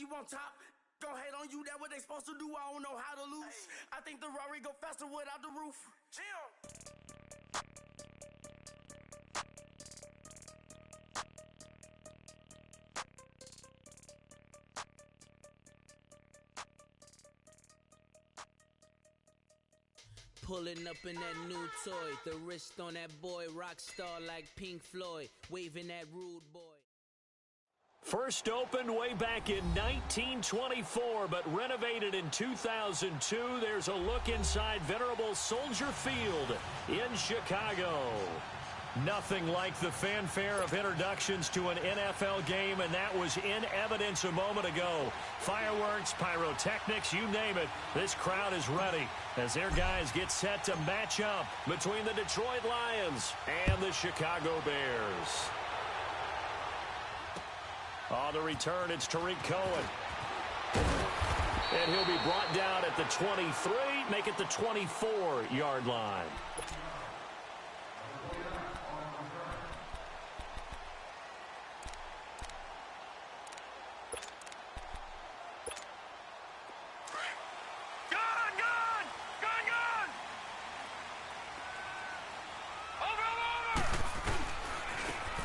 you on top. Gon' hate on you, that what they supposed to do. I don't know how to lose. I think the Rari go faster without the roof. Jim. Pulling up in that new toy, the wrist on that boy, rock star like Pink Floyd, waving that rude boy. First opened way back in 1924, but renovated in 2002. There's a look inside venerable Soldier Field in Chicago. Nothing like the fanfare of introductions to an NFL game, and that was in evidence a moment ago. Fireworks, pyrotechnics, you name it. This crowd is ready as their guys get set to match up between the Detroit Lions and the Chicago Bears. On the return, it's Tariq Cohen. And he'll be brought down at the 23, make it the 24-yard line.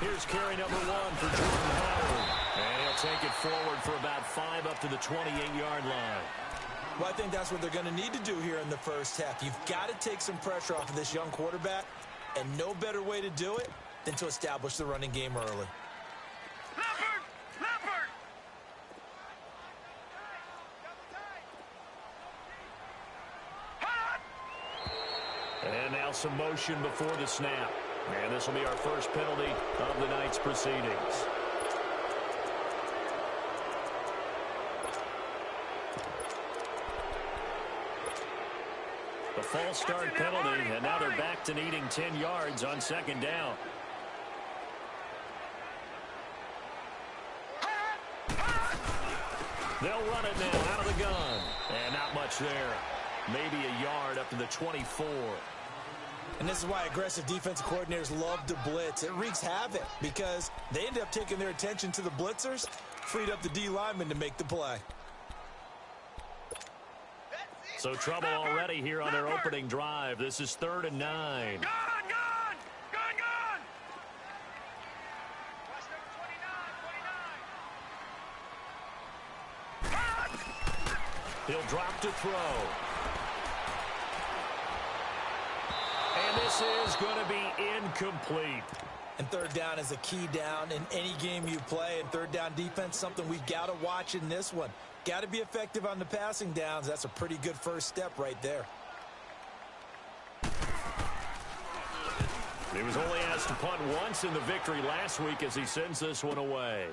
Here's carry number 1 for Jordan Howard. And he'll take it forward for about 5 up to the 28-yard line. Well, I think that's what they're going to need to do here in the first half. You've got to take some pressure off of this young quarterback, and no better way to do it than to establish the running game early. Leopard! And now some motion before the snap. And this will be our first penalty of the night's proceedings. The false start penalty, and now they're back to needing 10 yards on second down. They'll run it now out of the gun. And not much there. Maybe a yard up to the 24. And this is why aggressive defensive coordinators love to blitz. It wreaks havoc because they end up taking their attention to the blitzers, freed up the D lineman to make the play. So trouble already here on their opening drive. This is 3rd and 9. Gone! He'll drop to throw. And this is going to be incomplete. And third down is a key down in any game you play. And third down defense, something we've got to watch in this one. Got to be effective on the passing downs. That's a pretty good first step right there. He was only asked to punt once in the victory last week as he sends this one away.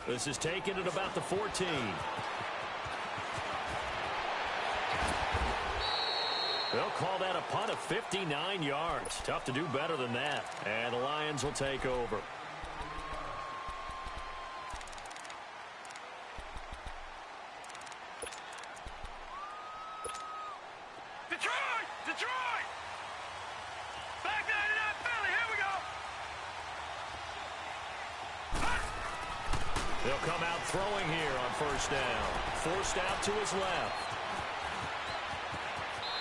This is taken at about the 14. They'll call that a punt of 59 yards. Tough to do better than that. And the Lions will take over. Detroit! Back down to that Philly. Here we go. They'll come out throwing here on first down. Forced out to his left.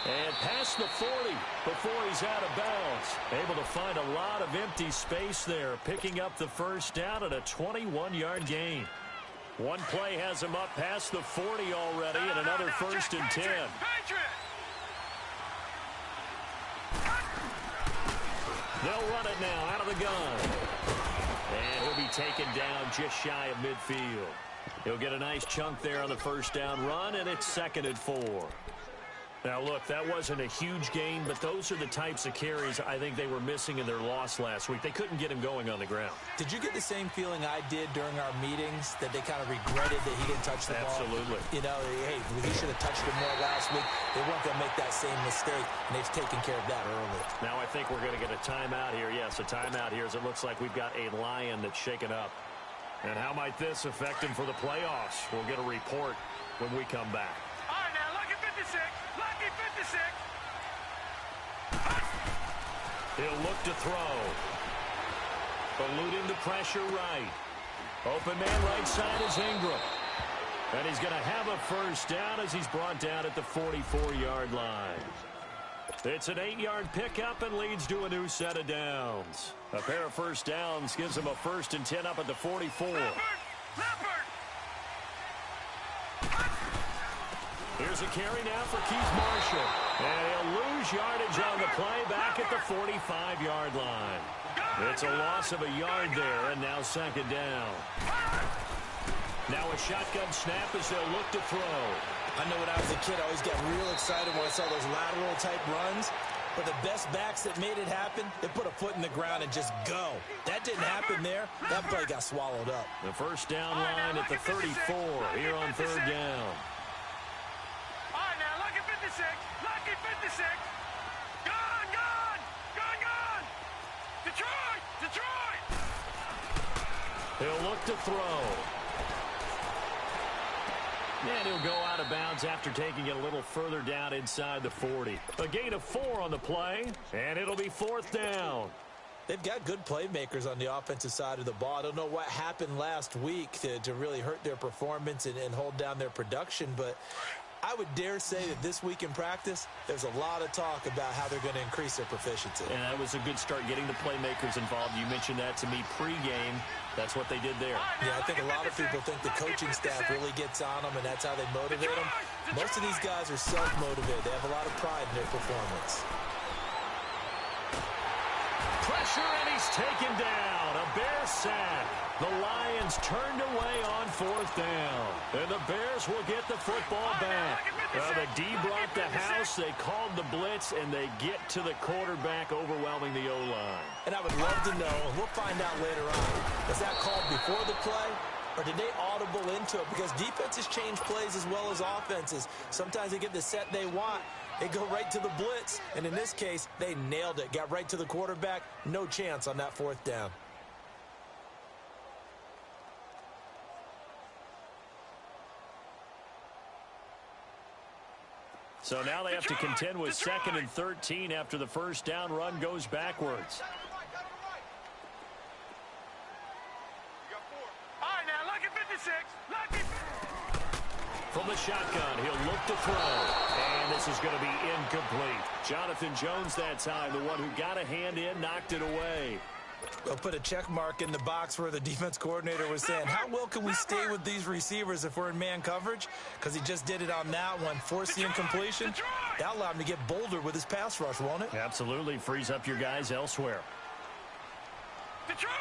And past the 40 before he's out of bounds. Able to find a lot of empty space there, picking up the first down at a 21-yard gain. One play has him up past the 40 already, and another first and 10. They'll run it now out of the gun. And he'll be taken down just shy of midfield. He'll get a nice chunk there on the first down run, and it's 2nd and 4. Now, look, that wasn't a huge gain, but those are the types of carries I think they were missing in their loss last week. They couldn't get him going on the ground. Did you get the same feeling I did during our meetings, that they kind of regretted that he didn't touch the ball? Absolutely. You know, hey, he should have touched it more last week. They weren't going to make that same mistake, and they've taken care of that early. Now I think we're going to get a timeout here. Yes, a timeout here as it looks like we've got a Lion that's shaken up. And how might this affect him for the playoffs? We'll get a report when we come back. All right, now, Lucky 56. Lucky 56. He'll look to throw. Eluding the pressure right. Open man right side is Ingram. And he's going to have a first down as he's brought down at the 44-yard line. It's an 8-yard pickup and leads to a new set of downs. A pair of first downs gives him a 1st and 10 up at the 44. Here's a carry now for Keith Marshall. And he'll lose yardage on the play back at the 45-yard line. It's a loss of a yard there, and now 2nd down. Now a shotgun snap as they'll look to throw. I know when I was a kid, I always got real excited when I saw those lateral-type runs. But the best backs that made it happen, they put a foot in the ground and just go. That didn't happen there. That play got swallowed up. The first down line at the 34 here on 3rd down. All right, now, lucky 56. Lucky 56. Gone, gone. Gone, gone. Detroit, Detroit. He'll look to throw. And he'll go out of bounds after taking it a little further down inside the 40. A gain of 4 on the play, and it'll be 4th down. They've got good playmakers on the offensive side of the ball. I don't know what happened last week to really hurt their performance and hold down their production, but I would dare say that this week in practice, there's a lot of talk about how they're going to increase their proficiency. And that was a good start getting the playmakers involved. You mentioned that to me pregame. That's what they did there. Yeah, I think a lot of people think the coaching staff really gets on them, and that's how they motivate them. Most of these guys are self-motivated. They have a lot of pride in their performance. Pressure, and he's taken down. A Bear sack. The Lions turned away on 4th down. And the Bears will get the football back. The D brought the house. They called the blitz, and they get to the quarterback, overwhelming the O-line. And I would love to know, and we'll find out later on, was that called before the play, or did they audible into it? Because defenses change plays as well as offenses. Sometimes they get the set they want. They go right to the blitz, and in this case, they nailed it. Got right to the quarterback. No chance on that 4th down. So now they have to contend with 2nd and 13 after the first down run goes backwards. All right, now, lucky 56. Lucky. From the shotgun, he'll look to throw. And this is going to be incomplete. Jonathan Jones that time, the one who got a hand in, knocked it away. They'll put a check mark in the box where the defense coordinator was saying, how well can we stay with these receivers if we're in man coverage? Because he just did it on that one, forced the incompletion. That'll allow him to get bolder with his pass rush, won't it? Absolutely. Frees up your guys elsewhere. Detroit!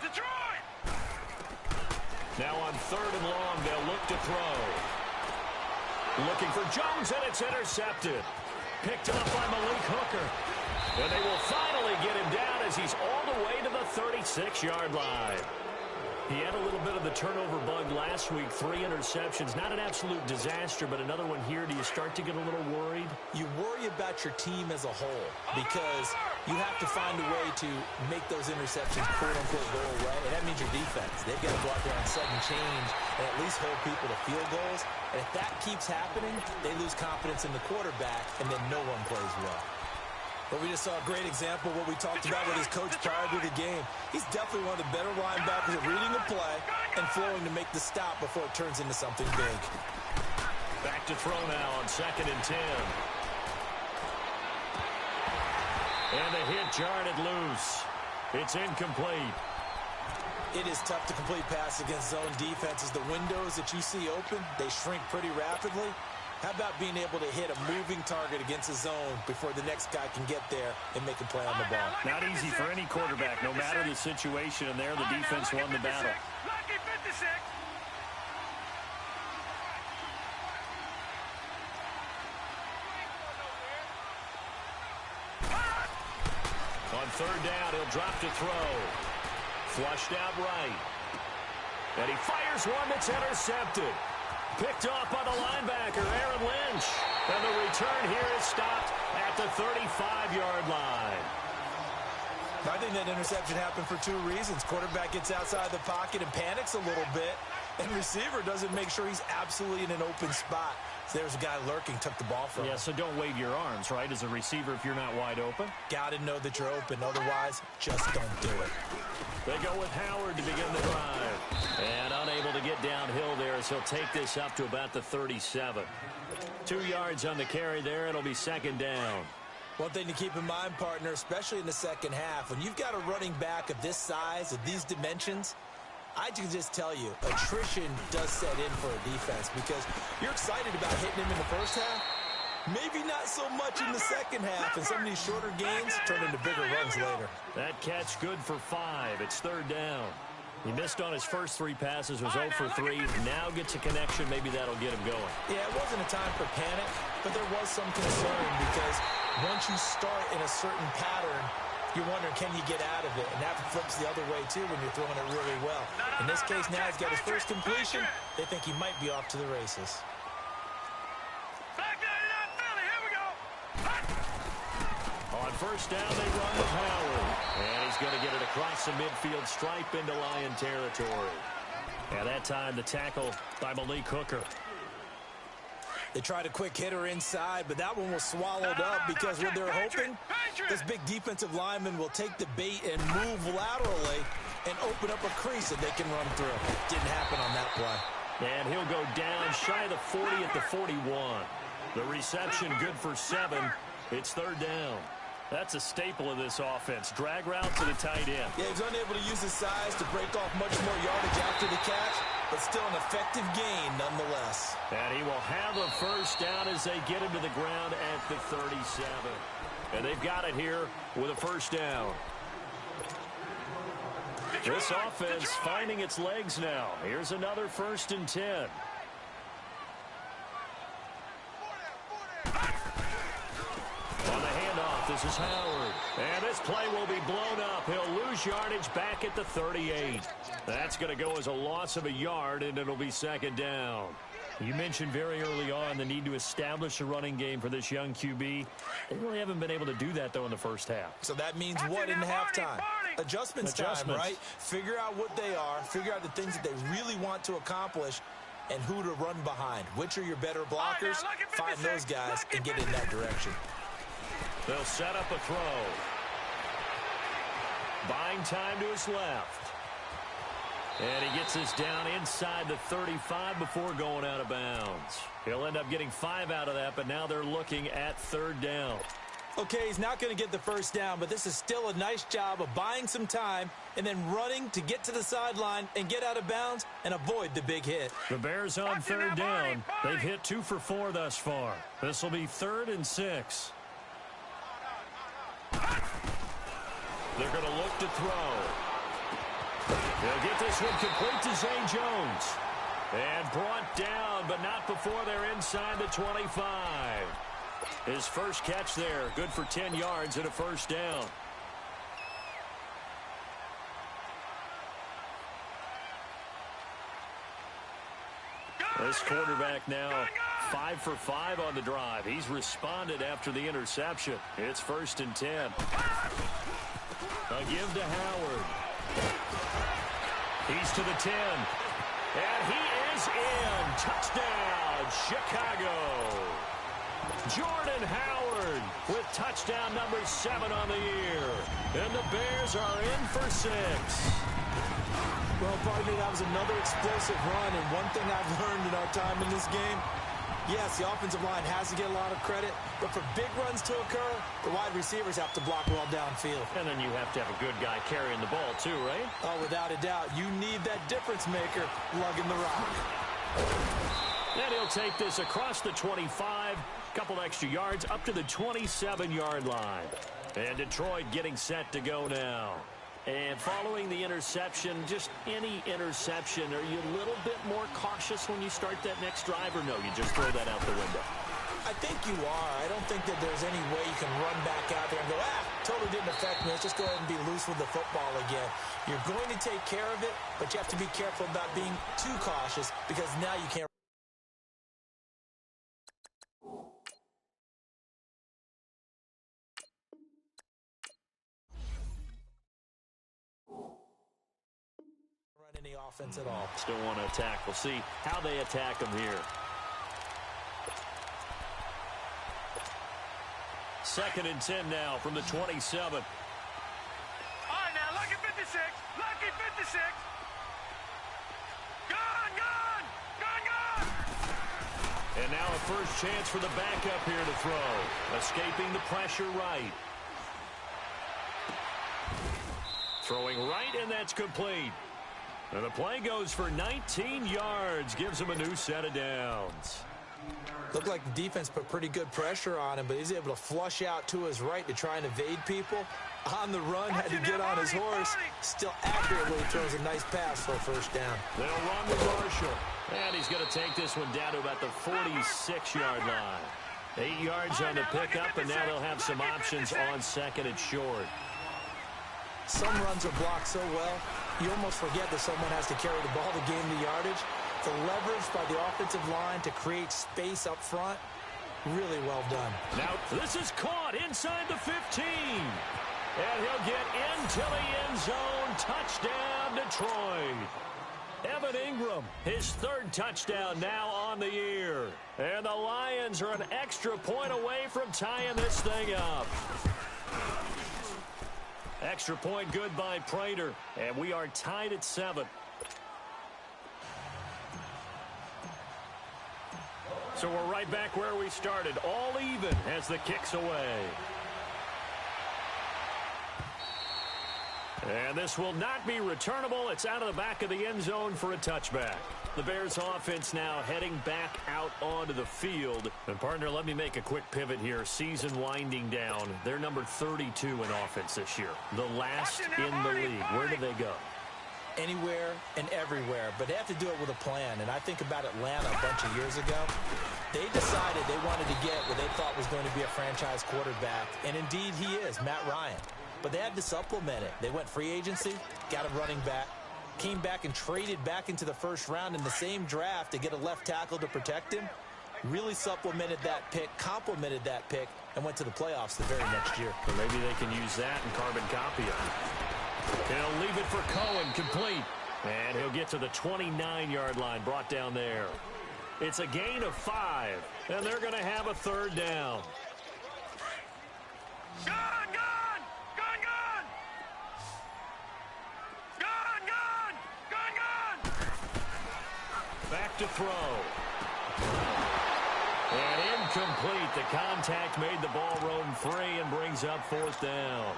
Detroit! Now on 3rd and long, they'll look to throw. Looking for Jones, and it's intercepted. Picked up by Malik Hooker. And they will finally get him down as he's all the way to the 36-yard line. He had a little bit of the turnover bug last week, 3 interceptions. Not an absolute disaster, but another one here. Do you start to get a little worried? You worry about your team as a whole because you have to find a way to make those interceptions quote-unquote go away, and that means your defense. They've got to go out there on sudden change and at least hold people to field goals. And if that keeps happening, they lose confidence in the quarterback, and then no one plays well. But we just saw a great example of what we talked about with his coach prior to the game. He's definitely one of the better linebackers at reading the play and flowing to make the stop before it turns into something big. Back to throw now on 2nd and 10. And the hit jarred it loose. It's incomplete. It is tough to complete pass against zone defenses. The windows that you see open, they shrink pretty rapidly. How about being able to hit a moving target against a zone before the next guy can get there and make a play on the ball? Not easy for any quarterback, no matter the situation, and there the defense won the battle. Lucky 56. On 3rd down, he'll drop to throw. Flushed out right. And he fires one that's intercepted. Picked off by the linebacker, Aaron Lynch. And the return here is stopped at the 35-yard line. I think that interception happened for 2 reasons. Quarterback gets outside the pocket and panics a little bit, and receiver doesn't make sure he's absolutely in an open spot. So there's a guy lurking, took the ball from him. Yeah, so don't wave your arms, right, as a receiver if you're not wide open. Got to know that you're open. Otherwise, just don't do it. They go with Howard to begin the drive. And unable to get downhill there as he'll take this up to about the 37. 2 yards on the carry there. It'll be second down. One thing to keep in mind, partner, especially in the second half, when you've got a running back of this size, of these dimensions, I can just tell you, attrition does set in for a defense because you're excited about hitting him in the first half. Maybe not so much in the second half, and some of these shorter gains turn into bigger runs later. That catch good for 5. It's third down. He missed on his first 3 passes, was 0 for 3. Now gets a connection. Maybe that'll get him going. Yeah, it wasn't a time for panic, but there was some concern because once you start in a certain pattern, you're wondering, can you get out of it? And that flips the other way, too, when you're throwing it really well. In this case, now he's got his first completion. They think he might be off to the races. On first down, they run with Howard. And he's going to get it across the midfield stripe into Lion territory. And that time, the tackle by Malik Hooker. They tried a quick hitter inside, but that one was swallowed up because what they're hoping, this big defensive lineman will take the bait and move laterally and open up a crease that they can run through. Didn't happen on that play. And he'll go down shy of the 40 at the 41. The reception good for 7. It's third down. That's a staple of this offense. Drag route to the tight end. Yeah, he's unable to use his size to break off much more yardage after the catch, but still an effective gain nonetheless. And he will have a first down as they get him to the ground at the 37. And they've got it here with a first down. This offense finding its legs now. Here's another 1st and 10. On the handoff, this is Howard. And this play will be blown up. He'll lose yardage back at the 38. That's going to go as a loss of a yard, and it'll be second down. You mentioned very early on the need to establish a running game for this young QB. They really haven't been able to do that, though, in the first half. So that means what in halftime? Adjustments time, right? Figure out what they are, figure out the things that they really want to accomplish, and who to run behind. Which are your better blockers? Find those guys and get in that direction. They'll set up a throw. Buying time to his left. And he gets this down inside the 35 before going out of bounds. He'll end up getting 5 out of that, but now they're looking at third down. Okay, he's not going to get the first down, but this is still a nice job of buying some time and then running to get to the sideline and get out of bounds and avoid the big hit. The Bears on third down. They've hit 2 for 4 thus far. This will be 3rd and 6. They're going to look to throw. They'll get this one complete to Zay Jones. And brought down, but not before they're inside the 25. His first catch there, good for 10 yards and a first down. This quarterback now 5 for 5 on the drive. He's responded after the interception. It's 1st and 10. A give to Howard. He's to the 10. And he is in. Touchdown, Chicago. Jordan Howard with touchdown number 7 on the year. And the Bears are in for 6. Well, partner, that was another explosive run, and one thing I've learned in our time in this game, yes, the offensive line has to get a lot of credit, but for big runs to occur, the wide receivers have to block well downfield. And then you have to have a good guy carrying the ball too, right? Oh, without a doubt. You need that difference maker lugging the rock. And he'll take this across the 25, couple extra yards up to the 27-yard line. And Detroit getting set to go now. And following the interception, just any interception, are you a little bit more cautious when you start that next drive, or no, you just throw that out the window? I think you are. I don't think that there's any way you can run back out there and go, totally didn't affect me. Let's just go ahead and be loose with the football again. You're going to take care of it, but you have to be careful about being too cautious because now you can't. Any offense at all. Still want to attack. We'll see how they attack them here. 2nd and 10 now from the 27. All right, now, lucky 56. Lucky 56. Gone, gone, gone. And now a first chance for the backup here to throw. Escaping the pressure right. Throwing right, and that's complete. And the play goes for 19 yards. Gives him a new set of downs. Looked like the defense put pretty good pressure on him, but he's able to flush out to his right to try and evade people. On the run, had to get on his horse. Still accurately throws a nice pass for a first down. They'll run with Marshall. And he's going to take this one down to about the 46-yard line. 8 yards on the pickup, and now they'll have some options on second and short. Some runs are blocked so well, you almost forget that someone has to carry the ball to gain the yardage. The leverage by the offensive line to create space up front, really well done. Now, this is caught inside the 15. And he'll get into the end zone. Touchdown, Detroit. Evan Ingram, his third touchdown now on the year. And the Lions are an extra point away from tying this thing up. Extra point good by Prater. And we are tied at 7. So we're right back where we started. All even as the kick's away. And this will not be returnable. It's out of the back of the end zone for a touchback. The Bears offense now heading back out onto the field. And, partner, let me make a quick pivot here. Season winding down. They're number 32 in offense this year. The last in the league. Where do they go? Anywhere and everywhere, but they have to do it with a plan. And I think about Atlanta a bunch of years ago. They decided they wanted to get what they thought was going to be a franchise quarterback. And, indeed, he is, Matt Ryan. But they had to supplement it. They went free agency, got a running back, came back and traded back into the first round in the same draft to get a left tackle to protect him. Really supplemented that pick, complemented that pick, and went to the playoffs the very next year. Or maybe they can use that and carbon copy it. He'll leave it for Cohen, complete. And he'll get to the 29-yard line, brought down there. It's a gain of 5, and they're going to have a third down. Back to throw. And incomplete. The contact made the ball roam free and brings up fourth down.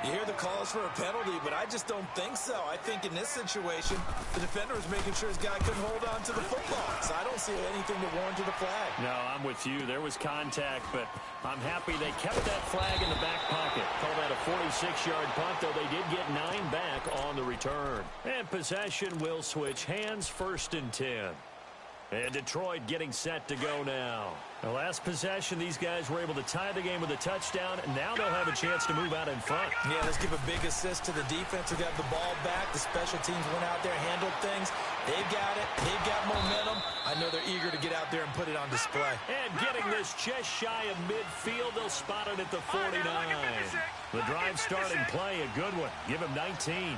You hear the calls for a penalty, but I just don't think so. I think in this situation, the defender was making sure his guy couldn't hold on to the football. So I don't see anything that warranted a flag. No, I'm with you. There was contact, but I'm happy they kept that flag in the back pocket. Call that a 46-yard punt, though they did get 9 back on the return. And possession will switch hands, 1st and 10. And Detroit getting set to go now. The last possession, these guys were able to tie the game with a touchdown, and now they'll have a chance to move out in front. Yeah, let's give a big assist to the defense who got the ball back. The special teams went out there, handled things. They've got it. They've got momentum. I know they're eager to get out there and put it on display. And getting this just shy of midfield, they'll spot it at the 49. The drive starting play, a good one. Give him 19.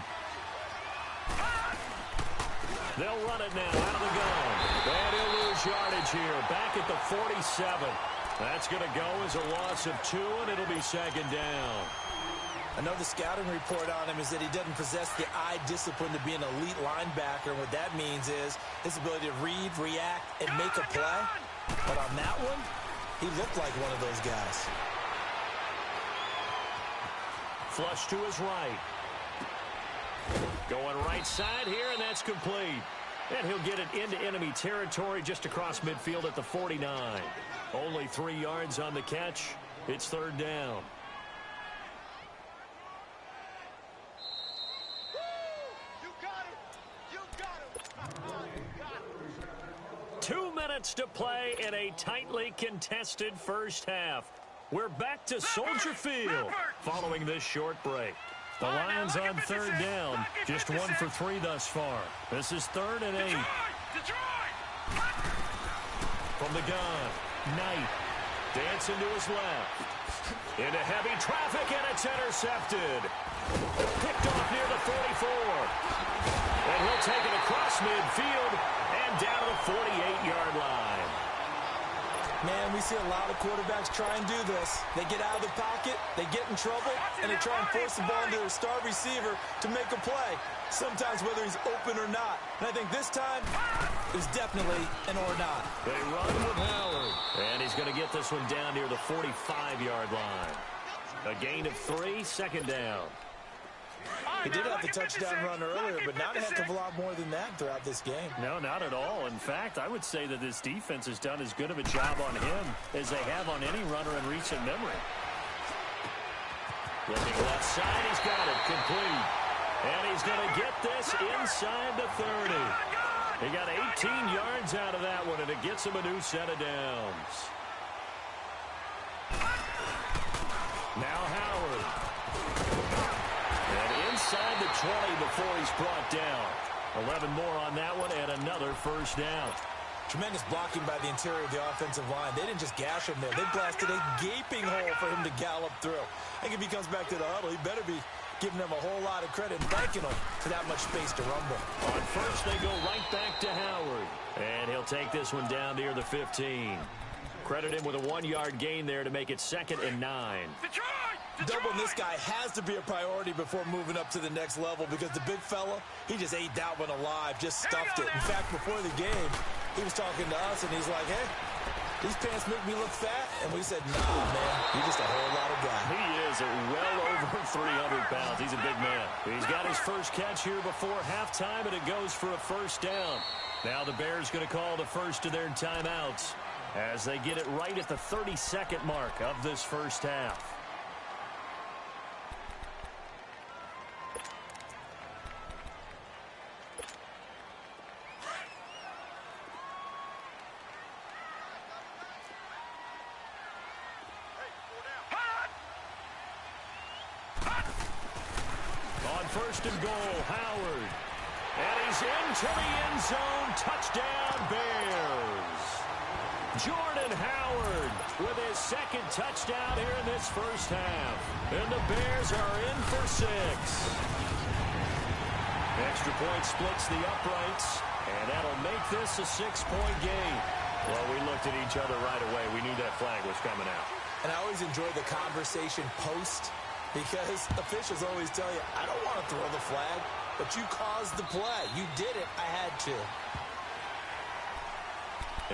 They'll run it now out of the gun. And he'll lose yardage here. Back at the 47. That's going to go as a loss of 2, and it'll be 2nd down. I know the scouting report on him is that he doesn't possess the eye discipline to be an elite linebacker. What that means is his ability to read, react, and make a play. But on that one, he looked like one of those guys. Flush to his right. Going right side here, and that's complete. And he'll get it into enemy territory just across midfield at the 49. Only 3 yards on the catch. It's 3rd down. You got it! You got it! You got it! 2 minutes to play in a tightly contested first half. We're back to Soldier Field following this short break. The Lions on 3rd down, just 1 for 3 thus far. This is 3rd and 8. From the gun, Knight dancing to his left. Into heavy traffic, and it's intercepted. Picked off near the 44. And he'll take it across midfield and down to the 48-yard line. Man, we see a lot of quarterbacks try and do this. They get out of the pocket, they get in trouble, and they try and force the ball into their star receiver to make a play. sometimes whether he's open or not. And I think this time, it's definitely an or not. They run with Howard. And he's going to get this one down near the 45-yard line. A gain of 3, second down. He did have the touchdown run earlier, but not a heck of a lot more than that throughout this game. No, not at all. In fact, I would say that this defense has done as good of a job on him as they have on any runner in recent memory. Looking left side, he's got it, complete. And he's going to get this inside the 30. He got 18 yards out of that one, and it gets him a new set of downs. Now Howard. And inside the 20 before he's brought down. 11 more on that one, and another first down. Tremendous blocking by the interior of the offensive line. They didn't just gash him there. They blasted a gaping hole for him to gallop through. I think if he comes back to the huddle, he better be giving them a whole lot of credit and thanking them for that much space to rumble. On first, they go right back to Howard. And he'll take this one down near the 15. Credit him with a 1-yard gain there to make it 2nd and 9. Doubling this guy has to be a priority before moving up to the next level because the big fella, he just ate that one alive, just stuffed it. In fact, before the game, he was talking to us, and he's like, hey, these pants make me look fat. And we said, nah, man, you're just a whole lot of guy. He is well over 300 pounds. He's a big man. He's got his first catch here before halftime, and it goes for a first down. Now the Bears going to call the first of their timeouts as they get it right at the 30-second mark of this first half. First and goal, Howard. And he's into the end zone. Touchdown, Bears. Jordan Howard with his second touchdown here in this first half. And the Bears are in for 6. Extra point splits the uprights, and that'll make this a 6-point game. Well, we looked at each other right away. We knew that flag was coming out. And I always enjoy the conversation post, because officials always tell you, I don't want to throw the flag, but you caused the play. You did it. I had to.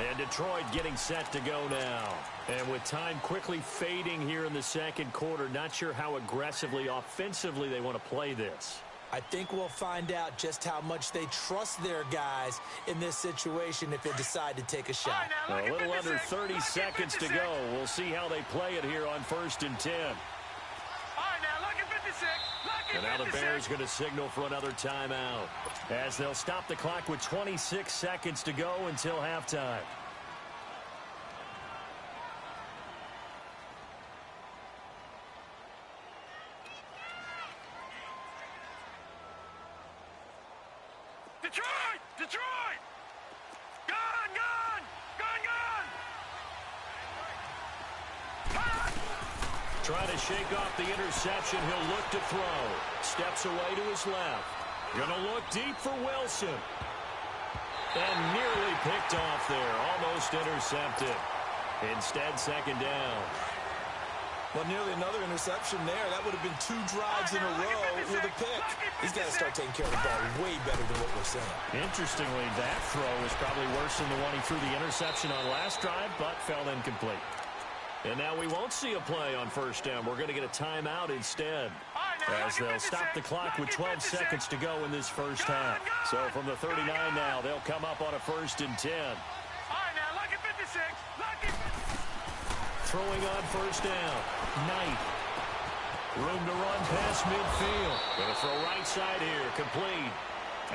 And Detroit getting set to go now. And with time quickly fading here in the second quarter, not sure how aggressively, offensively they want to play this. I think we'll find out just how much they trust their guys in this situation if they decide to take a shot. A little under 30 seconds to go. We'll see how they play it here on 1st and 10. And now the Bears going to signal for another timeout as they'll stop the clock with 26 seconds to go until halftime. Detroit! Detroit! Gone! Gone! Gone! Gone! Trying to shake off the interception. He'll look to throw. Steps away to his left. Gonna look deep for Wilson. And nearly picked off there. Almost intercepted. Instead, 2nd down. Well, nearly another interception there. That would have been 2 drives in a row with a pick. He's got to start taking care of the ball way better than what we're saying. Interestingly, that throw was probably worse than the one he threw the interception on last drive, but fell incomplete. And now we won't see a play on 1st down. We're going to get a timeout instead, as they'll stop the clock with 12 seconds to go in this first half. So from the 39 now, they'll come up on a 1st and 10. Throwing on 1st down. Knight. Room to run past midfield. Going to throw right side here. Complete.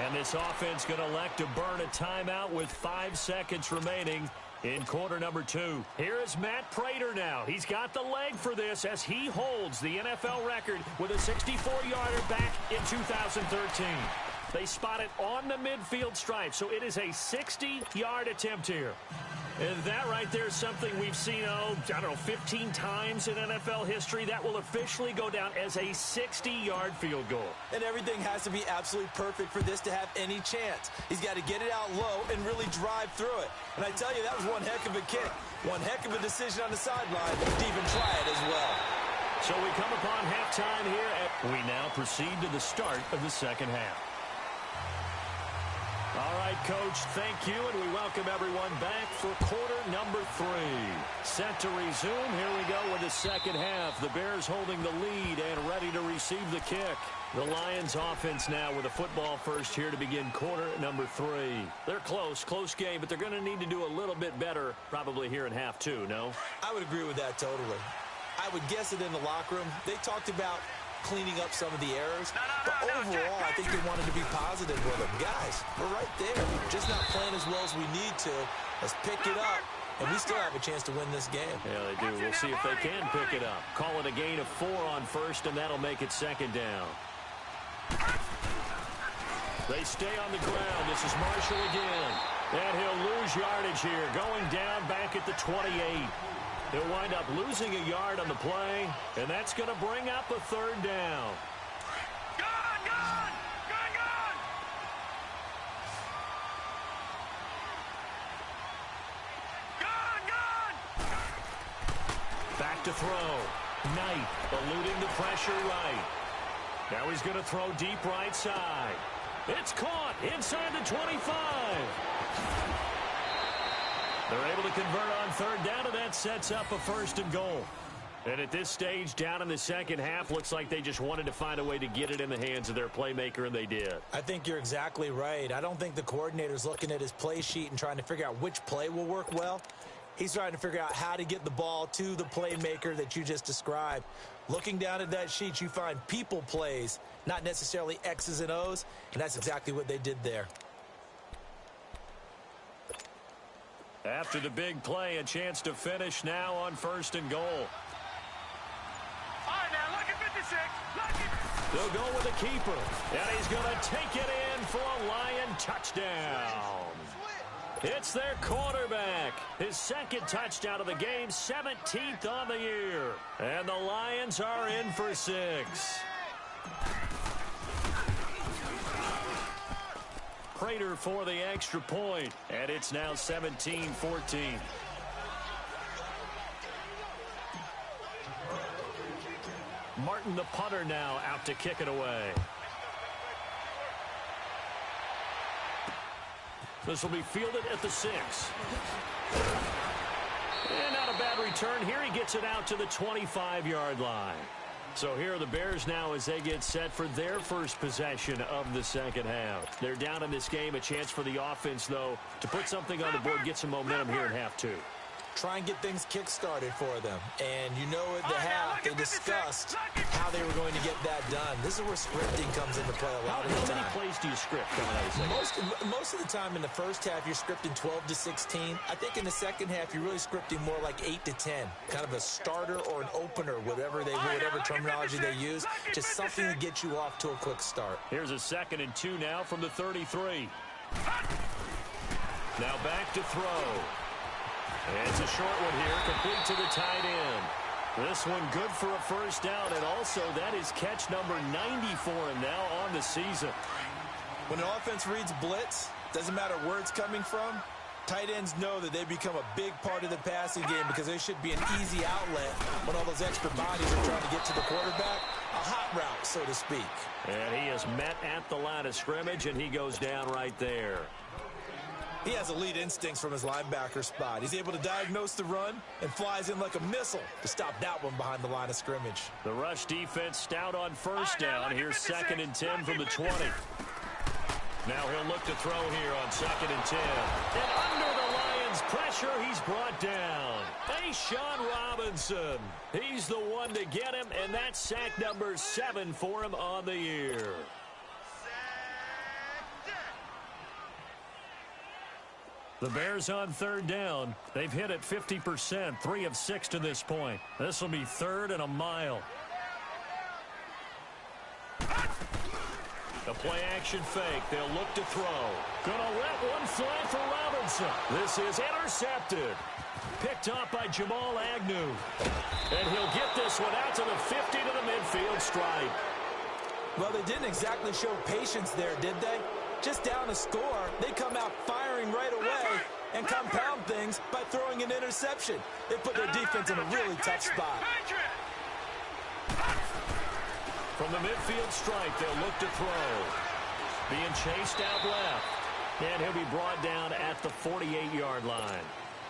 And this offense going to elect to burn a timeout with 5 seconds remaining in quarter number 2. Here is Matt Prater now. He's got the leg for this as he holds the NFL record with a 64-yarder back in 2013. They spot it on the midfield stripe, so it is a 60-yard attempt here. And that right there is something we've seen, 15 times in NFL history. That will officially go down as a 60-yard field goal. And everything has to be absolutely perfect for this to have any chance. He's got to get it out low and really drive through it. And I tell you, that was one heck of a kick. One heck of a decision on the sideline to even try it as well. So we come upon halftime here. We now proceed to the start of the second half. All right, Coach, thank you, and we welcome everyone back for quarter number 3. Set to resume. Here we go with the second half. The Bears holding the lead and ready to receive the kick. The Lions offense now with a football first here to begin quarter number 3. They're close game, but they're going to need to do a little bit better probably here in half 2, no? I would agree with that totally. I would guess it in the locker room. They talked about cleaning up some of the errors, but overall, I think they wanted to be positive with them. Guys, we're right there. Just not playing as well as we need to. Let's pick it up, and we still have a chance to win this game. Yeah, they do. We'll see if they can pick it up. Call it a gain of 4 on first, and that'll make it second down. They stay on the ground. This is Marshall again. And he'll lose yardage here, going down back at the 28. He'll wind up losing a yard on the play, and that's going to bring up a third down. Back to throw. Knight eluding the pressure right. Now he's going to throw deep right side. It's caught inside the 25. They're able to convert on third down, and that sets up a first and goal. And at this stage, down in the second half, looks like they just wanted to find a way to get it in the hands of their playmaker, and they did. I think you're exactly right. I don't think the coordinator's looking at his play sheet and trying to figure out which play will work well. He's trying to figure out how to get the ball to the playmaker that you just described. Looking down at that sheet, you find people plays, not necessarily X's and O's, and that's exactly what they did there. After the big play, a chance to finish now on first and goal. All right, now, look at 56. Look at... They'll go with a keeper, and he's going to take it in for a Lion touchdown. It's their quarterback. His second touchdown of the game, 17th on the year. And the Lions are in for 6. Prater for the extra point, and it's now 17-14. Martin, the punter, now out to kick it away. This will be fielded at the 6. And not a bad return here. He gets it out to the 25-yard line. So here are the Bears now as they get set for their first possession of the second half. They're down in this game. A chance for the offense, though, to put something on the board, get some momentum here in half 2. Try and get things kick-started for them. And you know at the half, they discussed how they were going to get that done. This is where scripting comes into play a lot of the time. How many plays do you script coming out of the second? Most of the time in the first half, you're scripting 12 to 16. I think in the second half, you're really scripting more like 8 to 10. Kind of a starter or an opener, whatever terminology they use. Just something to get you off to a quick start. Here's a 2nd and 2 now from the 33. Now back to throw. And it's a short one here, complete to the tight end. This one good for a first down, and also that is catch number 90 for him now on the season. When an offense reads blitz, doesn't matter where it's coming from, tight ends know that they become a big part of the passing game because they should be an easy outlet when all those extra bodies are trying to get to the quarterback. A hot route, so to speak. And he is met at the line of scrimmage, and he goes down right there. He has elite instincts from his linebacker spot. He's able to diagnose the run and flies in like a missile to stop that one behind the line of scrimmage. The rush defense stout on first down. Here's 2nd and 10 from the 20. Now he'll look to throw here on 2nd and 10. And under the Lions' pressure, he's brought down. Sean Robinson. He's the one to get him, and that's sack number 7 for him on the year. The Bears on third down. They've hit it 50%, 3 of 6 to this point. This will be 3rd and a mile. A play-action fake. They'll look to throw. Gonna let one fly for Robinson. This is intercepted. Picked off by Jamal Agnew. And he'll get this one out to the 50 to the midfield stripe. Well, they didn't exactly show patience there, did they? Just down a score, they come out firing right away and compound things by throwing an interception. They put their defense in a really tough spot. From the midfield stripe, they'll look to throw. Being chased out left. And he'll be brought down at the 48-yard line.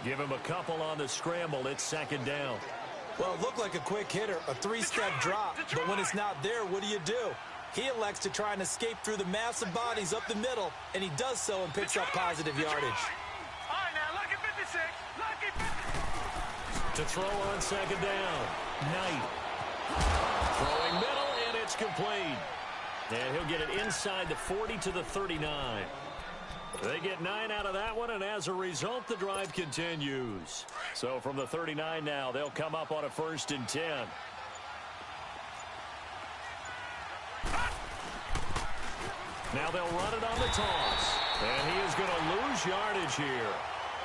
Give him a couple on the scramble. It's second down. Well, it looked like a quick hitter, a three-step drop. But when it's not there, what do? He elects to try and escape through the massive bodies up the middle, and he does so and picks up positive yardage. All right, now, lucky 56. Lucky 56. To throw on second down. Knight. Throwing middle, and it's complete. And he'll get it inside the 40 to the 39. They get 9 out of that one, and as a result, the drive continues. So from the 39 now, they'll come up on a 1st and 10. Now they'll run it on the toss. And he is going to lose yardage here.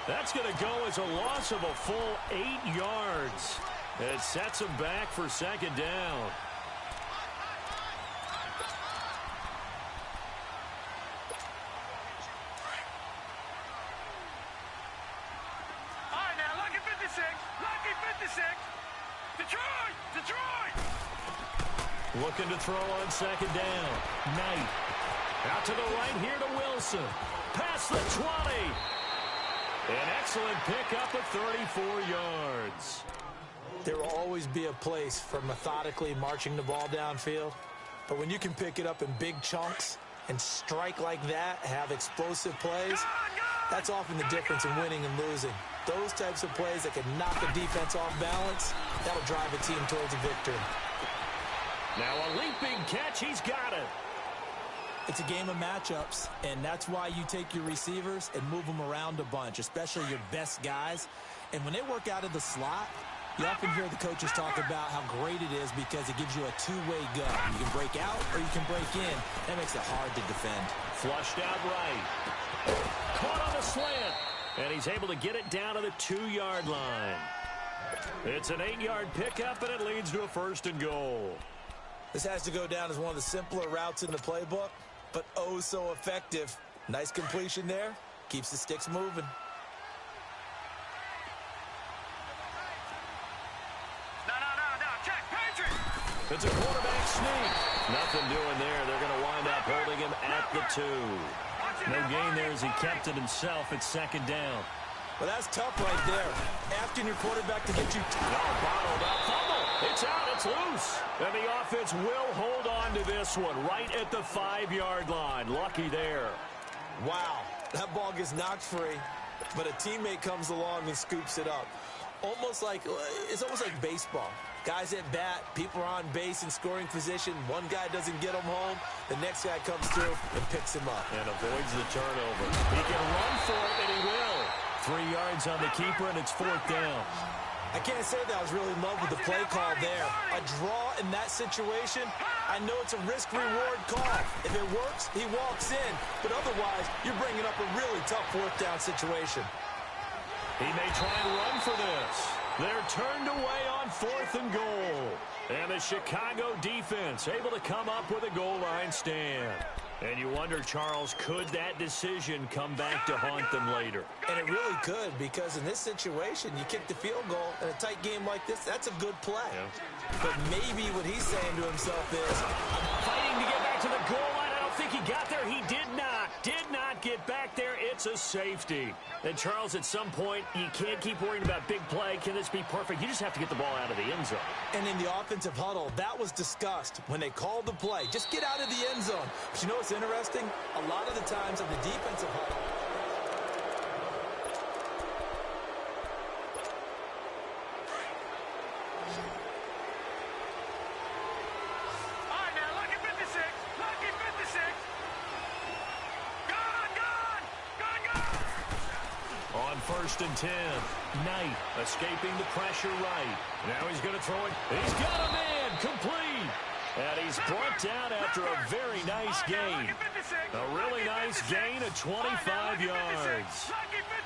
That's going to go as a loss of a full 8 yards. It sets him back for second down. All right, now, lucky 56. Lucky 56. Detroit. Looking to throw on second down. Knight. Out to the right here to Wilson. Past the 20. An excellent pickup of 34 yards. There will always be a place for methodically marching the ball downfield. But when you can pick it up in big chunks and strike like that, have explosive plays, that's often the difference in winning and losing. Those types of plays that can knock a defense off balance, that'll drive a team towards a victory. Now a leaping catch. He's got it. It's a game of matchups, and that's why you take your receivers and move them around a bunch, especially your best guys. And when they work out of the slot, you often hear the coaches talk about how great it is because it gives you a two-way go. You can break out or you can break in. That makes it hard to defend. Flushed out right. Caught on the slant. And he's able to get it down to the 2-yard line. It's an 8-yard pickup, and it leads to a 1st and goal. This has to go down as one of the simpler routes in the playbook, but oh so effective. Nice completion there. Keeps the sticks moving. No. Check, Patriot. It's a quarterback sneak. Nothing doing there. They're going to wind up holding him at the 2. No gain there as he kept it himself. It's second down. Well, that's tough right there. Asking your quarterback to get you Bottled up. Fumble. It's out. It's loose. And the offense will hold on to this one right at the 5-yard line. Lucky there. Wow, that ball gets knocked free, but a teammate comes along and scoops it up. It's almost like baseball. Guys at bat, people are on base in scoring position. One guy doesn't get him home. The next guy comes through and picks him up. And avoids the turnover. He can run for it, and he will. 3 yards on the keeper, and it's 4th down. I can't say that I was really in love with the play call there. A draw in that situation, I know it's a risk-reward call. If it works, he walks in. But otherwise, you're bringing up a really tough 4th down situation. He may try and run for this. They're turned away on 4th and goal. And the Chicago defense able to come up with a goal line stand. And you wonder, Charles, could that decision come back to haunt them later? And it really could, because in this situation, you kick the field goal in a tight game like this, that's a good play. Yeah. But maybe what he's saying to himself is, I'm fighting to get back to the goal line. I don't think he got there. He did not get back there. It's a safety. And, Charles, at some point, you can't keep worrying about big play. Can this be perfect? You just have to get the ball out of the end zone. And in the offensive huddle, that was discussed when they called the play. Just get out of the end zone. But you know what's interesting? A lot of the times in the defensive huddle, on 1st and 10. Knight escaping the pressure right. Now he's going to throw it. He's got a man complete. And he's brought down after a very nice gain. A really nice gain of 25 yards.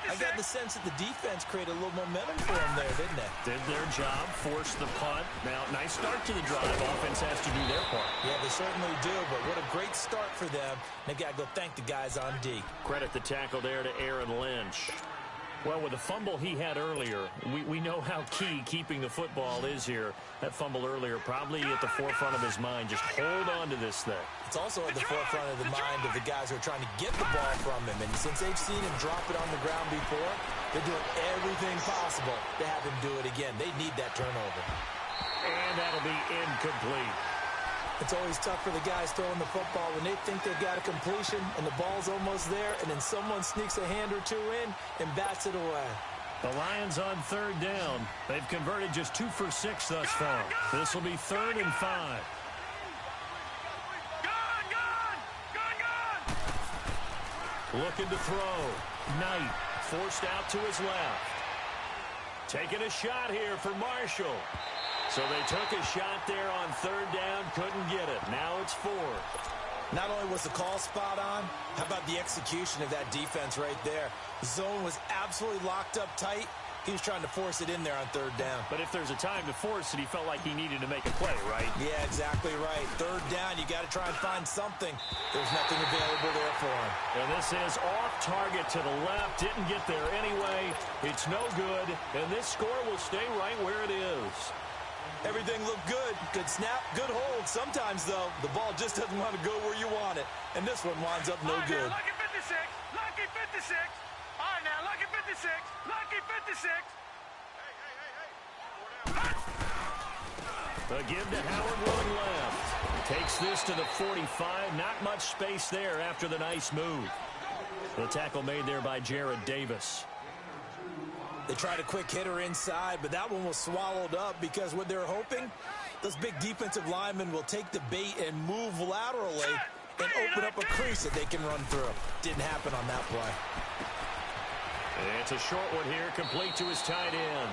I got the sense that the defense created a little momentum for him there, didn't they? Did their job, forced the punt. Now, nice start to the drive. Offense has to do their part. Yeah, they certainly do, but what a great start for them. They got to go thank the guys on D. Credit the tackle there to Aaron Lynch. Well, with the fumble he had earlier, we know how key keeping the football is here. That fumble earlier probably at the forefront of his mind. Just hold on to this thing. It's also at the forefront of the mind of the guys who are trying to get the ball from him. And since they've seen him drop it on the ground before, they're doing everything possible to have him do it again. They need that turnover. And that'll be incomplete. It's always tough for the guys throwing the football when they think they've got a completion and the ball's almost there, and then someone sneaks a hand or two in and bats it away. The Lions on third down. They've converted just 2 for 6 thus far. This will be 3rd and 5. Looking to throw. Knight forced out to his left. Taking a shot here for Marshall. So they took a shot there on 3rd down, couldn't get it. Now it's 4th. Not only was the call spot on, how about the execution of that defense right there? Zone was absolutely locked up tight. He was trying to force it in there on 3rd down. But if there's a time to force it, he felt like he needed to make a play, right? Yeah, exactly right. 3rd down, you got to try and find something. There's nothing available there for him. And this is off target to the left. Didn't get there anyway. It's no good. And this score will stay right where it is. Everything looked good. Good snap, good hold. Sometimes, though, the ball just doesn't want to go where you want it. And this one winds up no good. Lucky 56. Lucky 56. All right, now, lucky 56. Lucky 56. A give to Howard running left. Takes this to the 45. Not much space there after the nice move. The tackle made there by Jared Davis. They tried a quick hitter inside, but that one was swallowed up because what they're hoping, those big defensive linemen will take the bait and move laterally and open up a crease that they can run through. Didn't happen on that play. It's a short one here, complete to his tight end.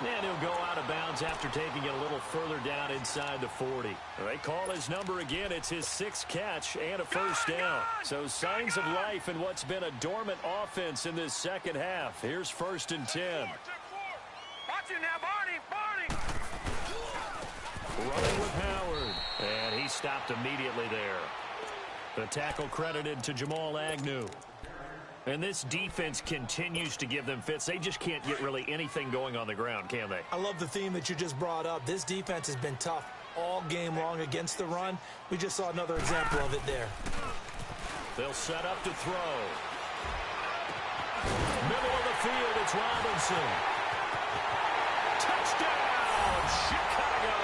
And he'll go out of bounds after taking it a little further down inside the 40. They call his number again. It's his 6th catch and a 1st down. So signs of life in what's been a dormant offense in this second half. Here's 1st and 10. Watch it now, Barney. Running with Howard. And he stopped immediately there. The tackle credited to Jamal Agnew. And this defense continues to give them fits. They just can't get really anything going on the ground, can they? I love the theme that you just brought up. This defense has been tough all game long against the run. We just saw another example of it there. They'll set up to throw. Middle of the field, it's Robinson. Touchdown, Chicago!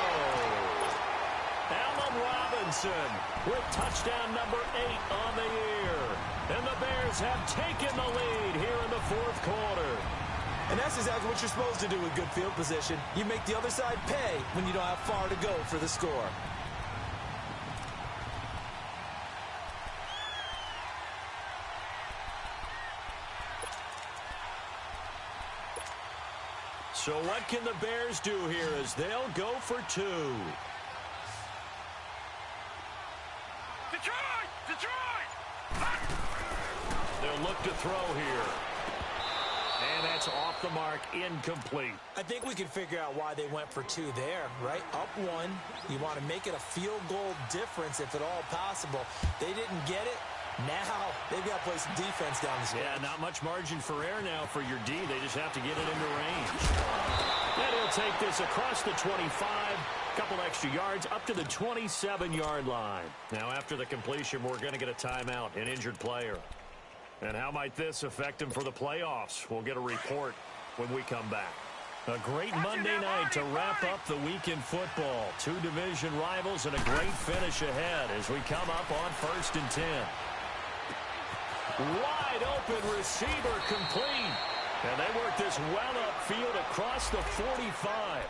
Allen Robinson with touchdown number 8 on the year. And the Bears have taken the lead here in the 4th quarter. And that's exactly what you're supposed to do with good field position. You make the other side pay when you don't have far to go for the score. So what can the Bears do here as they'll go for 2? Detroit! They'll look to throw here. And that's off the mark, incomplete. I think we can figure out why they went for 2 there, right? Up 1, you want to make it a field goal difference if at all possible. They didn't get it. Now they've got to play some defense down the stretch. Yeah, not much margin for error now for your D. They just have to get it into range. And he'll take this across the 25. Couple extra yards up to the 27-yard line. Now after the completion, we're going to get a timeout, an injured player. And how might this affect him for the playoffs? We'll get a report when we come back. A great Monday night to wrap up the week in football. 2 division rivals and a great finish ahead as we come up on 1st and 10. Wide open receiver complete. And they work this well upfield across the 45.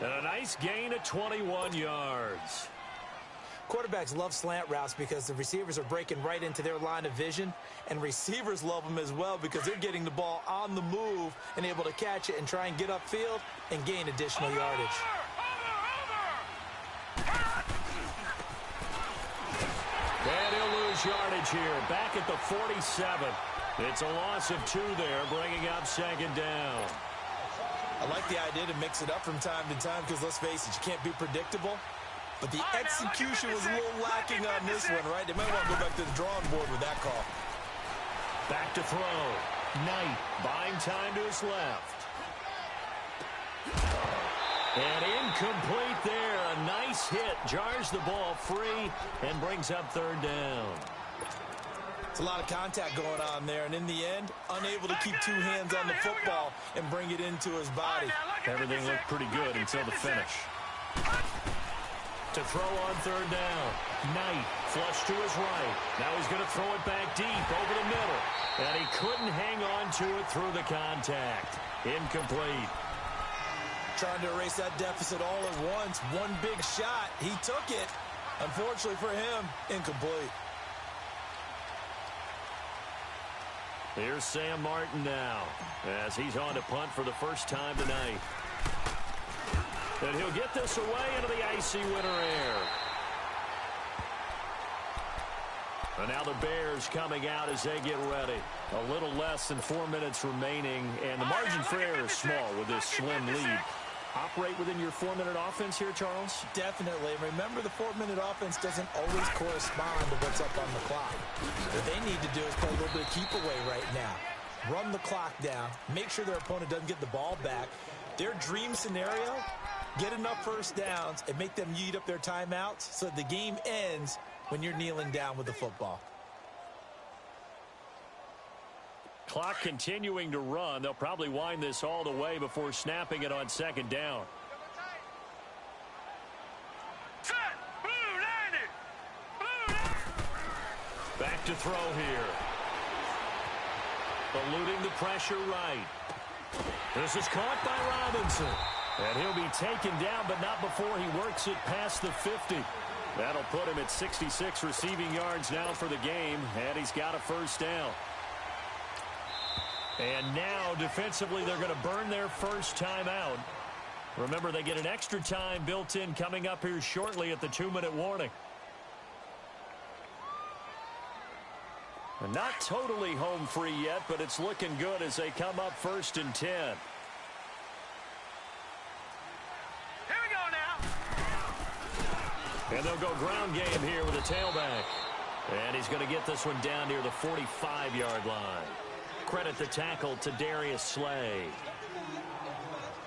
And a nice gain of 21 yards. Quarterbacks love slant routes because the receivers are breaking right into their line of vision, and receivers love them as well because they're getting the ball on the move and able to catch it and try and get upfield and gain additional yardage. And he'll lose yardage here, back at the 47. It's a loss of 2 there, bringing up 2nd down. I like the idea to mix it up from time to time because, let's face it, you can't be predictable. But the execution was a little lacking on this one, right? They might want to go back to the drawing board with that call. Back to throw. Knight buying time to his left. And incomplete there. A nice hit. Jars the ball free and brings up third down. It's a lot of contact going on there, and in the end, unable to keep two hands on the football and bring it into his body. Everything looked pretty good until the finish. To throw on third down. Knight flush to his right. Now he's going to throw it back deep over the middle. And he couldn't hang on to it through the contact. Incomplete. Trying to erase that deficit all at once. One big shot. He took it. Unfortunately for him, incomplete. Here's Sam Martin now as he's on to punt for the first time tonight. And he'll get this away into the icy winter air. And now the Bears coming out as they get ready. A little less than 4 minutes remaining, and the margin for error is small with this slim lead. Operate within your 4-minute offense here, Charles? Definitely. Remember, the 4-minute offense doesn't always correspond to what's up on the clock. What they need to do is play a little bit of keep away right now. Run the clock down. Make sure their opponent doesn't get the ball back. Their dream scenario, get enough first downs and make them eat up their timeouts so the game ends when you're kneeling down with the football. Clock continuing to run. They'll probably wind this all the way before snapping it on second down. Back to throw here. Eluding the pressure right. This is caught by Robinson. And he'll be taken down, but not before he works it past the 50. That'll put him at 66 receiving yards now for the game, and he's got a first down. And now, defensively, they're going to burn their first timeout. Remember, they get an extra time built in coming up here shortly at the 2-minute warning. And not totally home free yet, but it's looking good as they come up 1st and 10. Here we go now. And they'll go ground game here with a tailback. And he's going to get this one down near the 45-yard line. Credit the tackle to Darius Slay.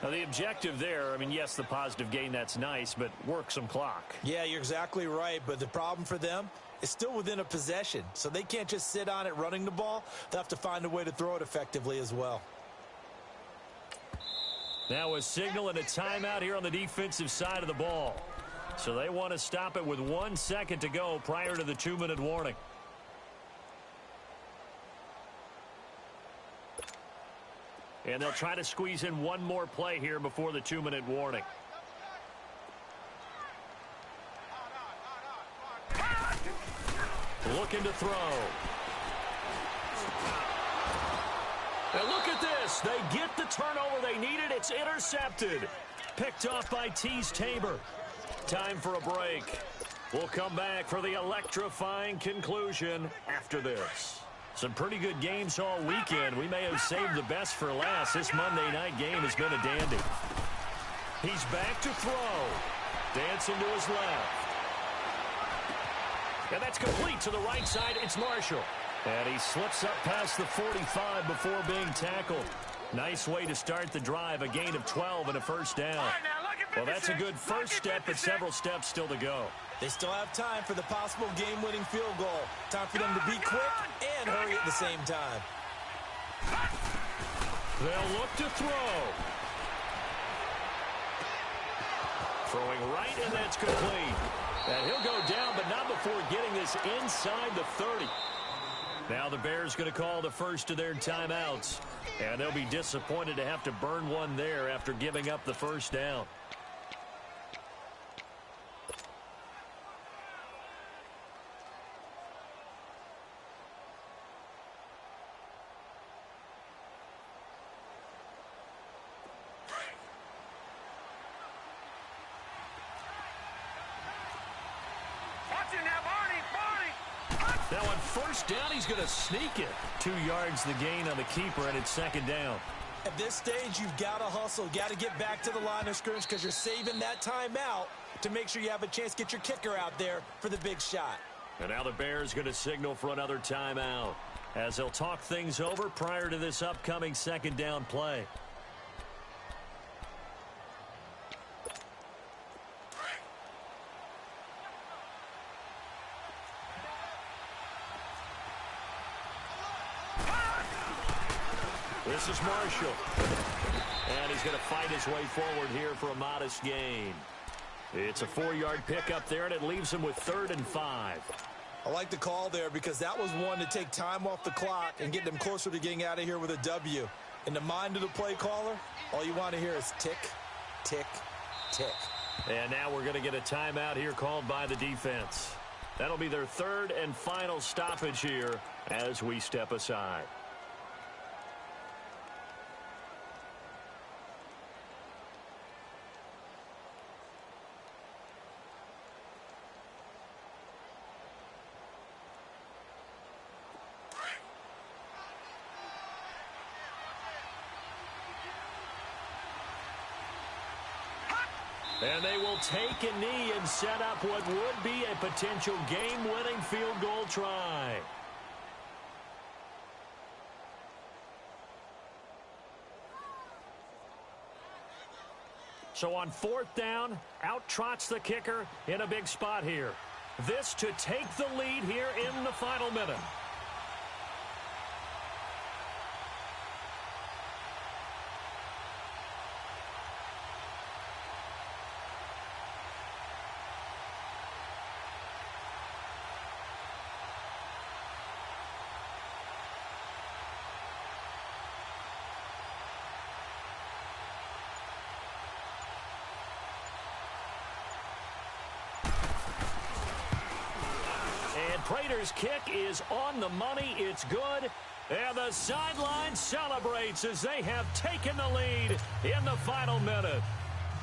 Now, the objective there, I mean, yes, the positive gain, that's nice, but work some clock. Yeah, you're exactly right, but the problem for them is still within a possession, so they can't just sit on it running the ball. They'll have to find a way to throw it effectively as well. Now a signal and a timeout here on the defensive side of the ball. So they want to stop it with 1 second to go prior to the 2-minute warning. And they'll try to squeeze in one more play here before the 2-minute warning. Looking to throw. And look at this. They get the turnover they needed. It's intercepted. Picked off by Tease Tabor. Time for a break. We'll come back for the electrifying conclusion after this. Some pretty good games all weekend. We may have saved the best for last. This Monday night game has been a dandy. He's back to throw. Dancing to his left. And that's complete to the right side. It's Marshall. And he slips up past the 45 before being tackled. Nice way to start the drive. A gain of 12 and a first down. Well, that's a good first step, but several steps still to go. They still have time for the possible game-winning field goal. Time for them to be quick and hurry at the same time. They'll look to throw. Throwing right, and that's complete. And he'll go down, but not before getting this inside the 30. Now the Bears going to call the first of their timeouts. And they'll be disappointed to have to burn one there after giving up the first down. Now on first down, he's going to sneak it. 2 yards the gain on the keeper, and it's second down. At this stage, you've got to hustle. Got to get back to the line of scrimmage because you're saving that timeout to make sure you have a chance to get your kicker out there for the big shot. And now the Bears going to signal for another timeout. as they'll talk things over prior to this upcoming second down play. This is Marshall. And he's going to fight his way forward here for a modest gain. It's a 4-yard pickup there, and it leaves him with 3rd and 5. I like the call there because that was one to take time off the clock and get them closer to getting out of here with a W. In the mind of the play caller, all you want to hear is tick, tick, tick. And now we're going to get a timeout here called by the defense. That'll be their 3rd and final stoppage here as we step aside. And they will take a knee and set up what would be a potential game-winning field goal try. So on 4th down, out trots the kicker in a big spot here. This to take the lead here in the final minute. Prater's kick is on the money. It's good. And the sideline celebrates as they have taken the lead in the final minute.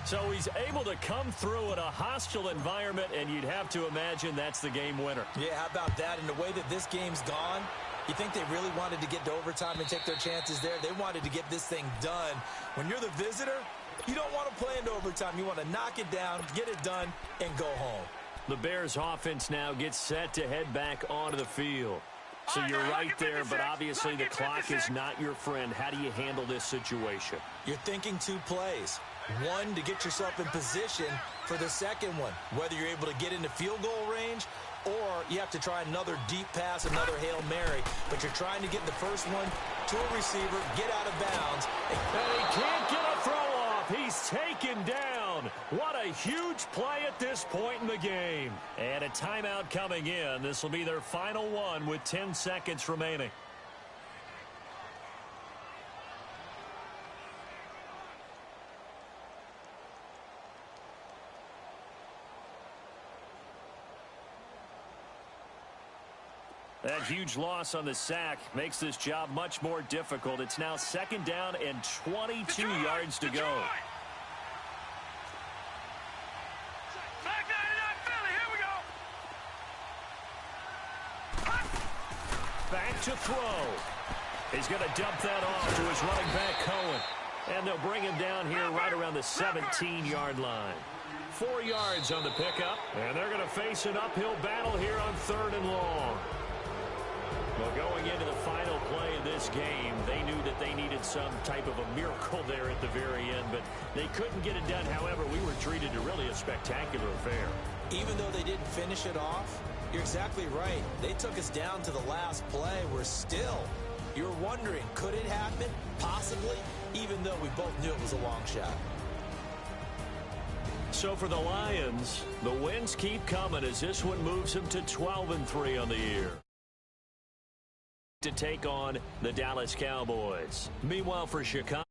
So he's able to come through in a hostile environment, and you'd have to imagine that's the game winner. Yeah, how about that? And the way that this game's gone, you think they really wanted to get to overtime and take their chances there? They wanted to get this thing done. When you're the visitor, you don't want to play into overtime. You want to knock it down, get it done, and go home. The Bears offense now gets set to head back onto the field. So you're right there, but obviously the clock is not your friend. How do you handle this situation? You're thinking 2 plays. One, to get yourself in position for the second one, whether you're able to get into field goal range or you have to try another deep pass, another Hail Mary. But you're trying to get the first one to a receiver, get out of bounds. And he can't get a throw off. He's taken down. What a huge play at this point in the game. And a timeout coming in. This will be their final one with 10 seconds remaining. That huge loss on the sack makes this job much more difficult. It's now 2nd down and 22 yards to go. Back to throw. He's going to dump that off to his running back, Cohen. And they'll bring him down here right around the 17-yard line. 4 yards on the pickup. And they're going to face an uphill battle here on 3rd and long. Well, going into the final play of this game, they knew that they needed some type of a miracle there at the very end, but they couldn't get it done. However, we were treated to really a spectacular affair. Even though they didn't finish it off, you're exactly right. They took us down to the last play. We're still, you're wondering, could it happen? Possibly, even though we both knew it was a long shot. So for the Lions, the wins keep coming as this one moves them to 12-3 on the year to take on the Dallas Cowboys. Meanwhile, for Chicago,